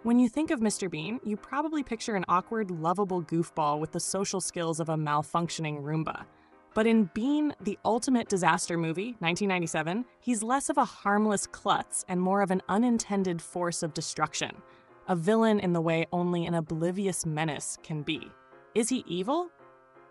When you think of Mr. Bean, you probably picture an awkward, lovable goofball with the social skills of a malfunctioning Roomba. But in Bean, the Ultimate Disaster Movie, 1997, he's less of a harmless klutz and more of an unintended force of destruction. A villain in the way only an oblivious menace can be. Is he evil?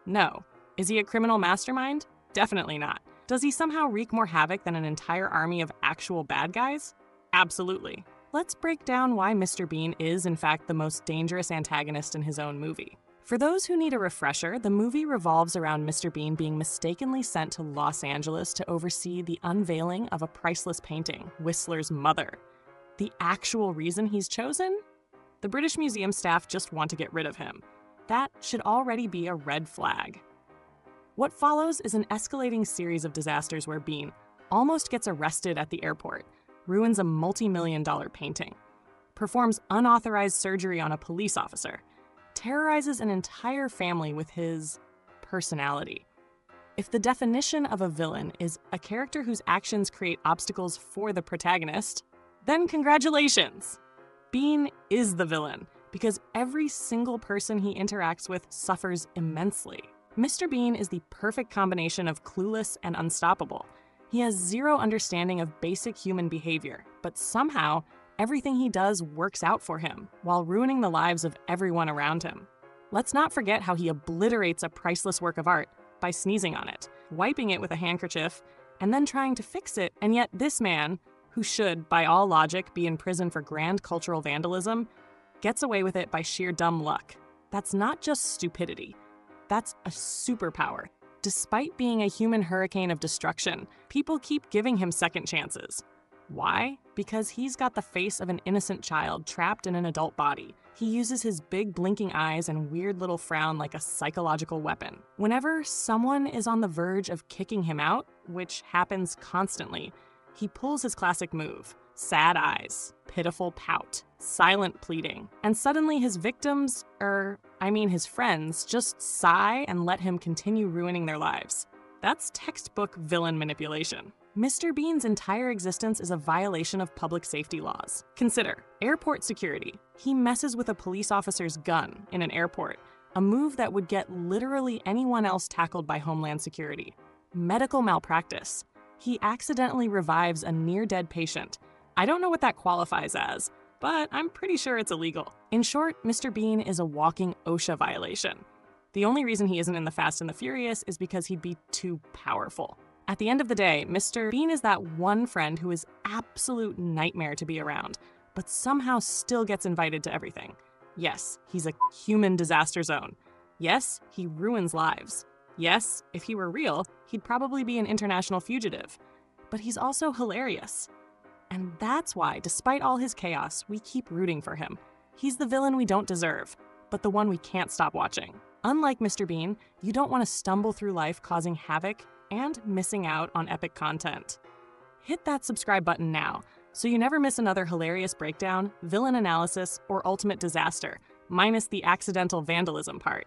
No. Is he a criminal mastermind? Definitely not. Does he somehow wreak more havoc than an entire army of actual bad guys? Absolutely. Let's break down why Mr. Bean is, in fact, the most dangerous antagonist in his own movie. For those who need a refresher, the movie revolves around Mr. Bean being mistakenly sent to Los Angeles to oversee the unveiling of a priceless painting, Whistler's Mother. The actual reason he's chosen? The British Museum staff just want to get rid of him. That should already be a red flag. What follows is an escalating series of disasters where Bean almost gets arrested at the airport, ruins a multi-million-dollar painting, performs unauthorized surgery on a police officer, terrorizes an entire family with his personality. If the definition of a villain is a character whose actions create obstacles for the protagonist, then congratulations! Bean is the villain, because every single person he interacts with suffers immensely. Mr. Bean is the perfect combination of clueless and unstoppable. He has zero understanding of basic human behavior, but somehow, everything he does works out for him, while ruining the lives of everyone around him. Let's not forget how he obliterates a priceless work of art by sneezing on it, wiping it with a handkerchief, and then trying to fix it, and yet this man, who should, by all logic, be in prison for grand cultural vandalism, gets away with it by sheer dumb luck. That's not just stupidity. That's a superpower. Despite being a human hurricane of destruction, people keep giving him second chances. Why? Because he's got the face of an innocent child trapped in an adult body. He uses his big blinking eyes and weird little frown like a psychological weapon. Whenever someone is on the verge of kicking him out, which happens constantly, he pulls his classic move: sad eyes, pitiful pout, silent pleading, and suddenly his victims, his friends, just sigh and let him continue ruining their lives. That's textbook villain manipulation. Mr. Bean's entire existence is a violation of public safety laws. Consider airport security. He messes with a police officer's gun in an airport, a move that would get literally anyone else tackled by Homeland Security. Medical malpractice. He accidentally revives a near-dead patient. I don't know what that qualifies as, but I'm pretty sure it's illegal. In short, Mr. Bean is a walking OSHA violation. The only reason he isn't in the Fast and the Furious is because he'd be too powerful. At the end of the day, Mr. Bean is that one friend who is absolute nightmare to be around, but somehow still gets invited to everything. Yes, he's a human disaster zone. Yes, he ruins lives. Yes, if he were real, he'd probably be an international fugitive. But he's also hilarious. And that's why, despite all his chaos, we keep rooting for him. He's the villain we don't deserve, but the one we can't stop watching. Unlike Mr. Bean, you don't want to stumble through life causing havoc and missing out on epic content. Hit that subscribe button now, so you never miss another hilarious breakdown, villain analysis, or ultimate disaster, minus the accidental vandalism part.